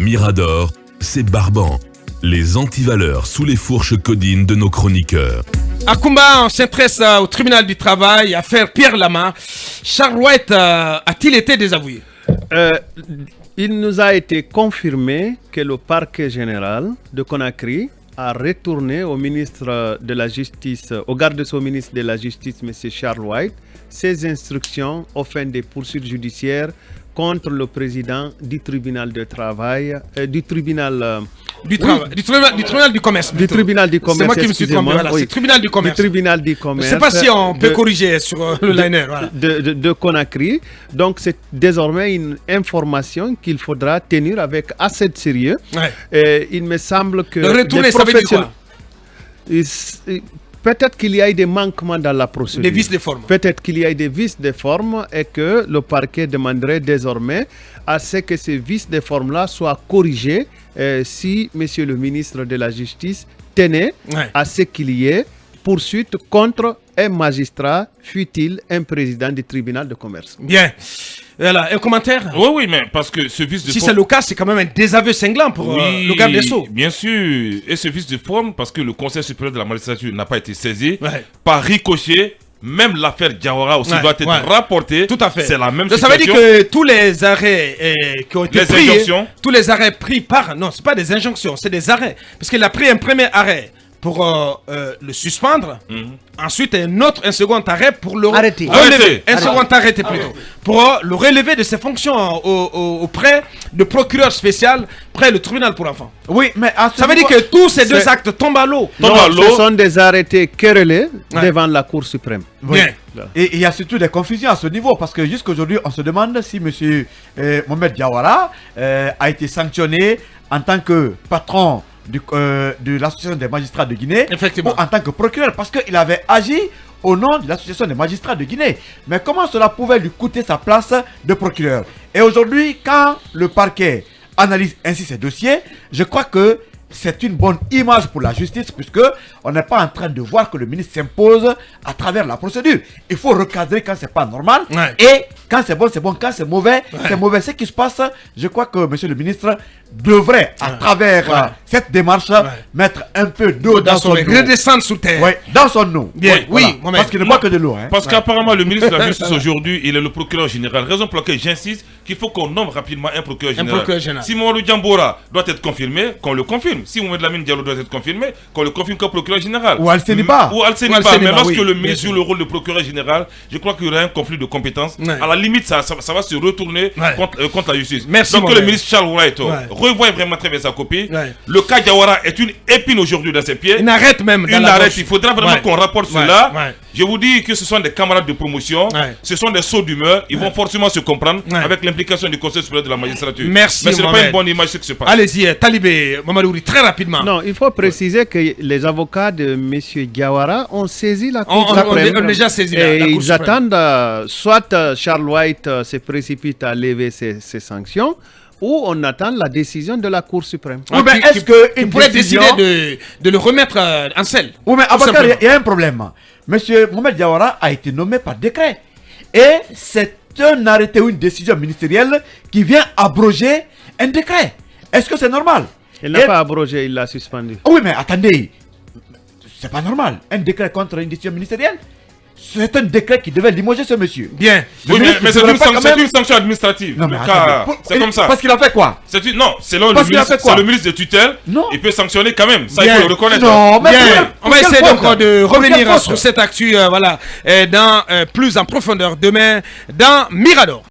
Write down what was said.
Mirador, c'est barbant. Les antivaleurs sous les fourches codines de nos chroniqueurs. À Kumba, on s'intéresse au tribunal du travail, affaire Pierre Lama. Charles White a-t-il été désavoué? Il nous a été confirmé que le parquet général de Conakry a retourné au ministre de la Justice, au garde de son ministre de la Justice, M. Charles White, ses instructions aux fins des poursuites judiciaires contre le président du tribunal de travail, du tribunal du tribunal du commerce. Du tribunal du commerce. C'est moi qui me suis trompé. Voilà, oui. C'est tribunal du commerce. Du tribunal du commerce. Je ne sais pas si on peut corriger sur le liner. Voilà. De Conakry. Donc, c'est désormais une information qu'il faudra tenir avec assez de sérieux. Ouais. Il me semble que. Le retourner, ça veut dire quoi? Peut-être qu'il y a eu des manquements dans la procédure. Des vices de forme. Peut-être qu'il y a eu des vices de forme et que le parquet demanderait désormais à ce que ces vices de forme-là soient corrigés si Monsieur le ministre de la Justice tenait à ce qu'il y ait poursuite contre un magistrat, fût-il un président du tribunal de commerce. Bien. Voilà, un commentaire? Oui, mais parce que ce vice de si forme... c'est le cas, c'est quand même un désaveu cinglant pour le garde des Sceaux. Bien sûr. Et ce vice de forme, parce que le Conseil supérieur de la magistrature n'a pas été saisi, par ricochet, même l'affaire Diawara aussi doit être rapportée. Tout à fait. C'est la même situation. Ça veut dire que tous les arrêts qui ont été pris, tous les arrêts pris par... Non, c'est pas des injonctions, c'est des arrêts. Parce qu'il a pris un premier arrêt pour le suspendre. Ensuite, un second arrêt pour le relever. Second arrêté plutôt. Pour le relever de ses fonctions auprès de procureur spécial près le tribunal pour enfants. Oui, mais ça veut dire que tous ces deux actes tombent à l'eau. Ce sont des arrêtés querellés devant la Cour suprême. Oui. Et il y a surtout des confusions à ce niveau parce que jusqu'aujourd'hui, on se demande si M. Mohamed Diawara a été sanctionné en tant que patron de l'association des magistrats de Guinée ou en tant que procureur parce qu'il avait agi au nom de l'association des magistrats de Guinée. Mais comment cela pouvait lui coûter sa place de procureur? Et aujourd'hui, quand le parquet analyse ainsi ces dossiers, je crois que c'est une bonne image pour la justice puisque on n'est pas en train de voir que le ministre s'impose à travers la procédure. Il faut recadrer quand c'est pas normal et quand c'est bon, c'est bon. Quand c'est mauvais, c'est mauvais. Ce qui se passe, je crois que monsieur le ministre devrait, à travers cette démarche, mettre un peu d'eau dans son eau. Redescendre sous terre. Oui, dans son eau. Bien, parce qu'il ne boit que de l'eau. Parce qu'apparemment, le ministre de la Justice aujourd'hui, il est le procureur général. Raison pour laquelle j'insiste qu'il faut qu'on nomme rapidement un procureur général. Si Mamadou Diambora doit être confirmé, qu'on le confirme. Si Mohamed Lamine Diallo doit être confirmé, qu'on le confirme comme procureur général. Ou Al-Seniba. Mais lorsque le ministre joue le rôle de procureur général, je crois qu'il y aura un conflit de compétences. À la limite, ça va se retourner contre la justice. Donc que le ministre Charles White revoit vraiment très bien sa copie. Le cas Diawara est une épine aujourd'hui dans ses pieds. Une arrête même. Il faudra vraiment qu'on rapporte cela. Je vous dis que ce sont des camarades de promotion, ce sont des sauts d'humeur, ils vont forcément se comprendre avec l'implication du Conseil supérieur de la magistrature. Merci. Mais ce n'est pas une bonne image ce qui se passe. Allez-y, Talibé, Mamadouri, très rapidement. Non, il faut préciser que les avocats de M. Diawara ont saisi la Cour suprême. On a déjà saisi la Cour ils attendent soit Charles White se précipite à lever ses sanctions, ou on attend la décision de la Cour suprême. Oui, mais est-ce qu'il pourrait décider de le remettre en selle? Oui, mais Abakar, il y a un problème. Monsieur Mohamed Diawara a été nommé par décret. Et c'est un arrêté ou une décision ministérielle qui vient abroger un décret. Est-ce que c'est normal? Il n'a pas abrogé, il l'a suspendu. Oui, mais attendez. C'est pas normal. Un décret contre une décision ministérielle? C'est un décret qui devait limoger ce monsieur. Bien. Oui, mais c'est une sanction administrative. Non, mais c'est comme ça. Parce qu'il a fait quoi? Non, selon le ministre de tutelle, il peut sanctionner quand même. Ça, il faut le reconnaître. Non, mais on va essayer donc de revenir sur cette actu dans plus en profondeur demain dans Mirador.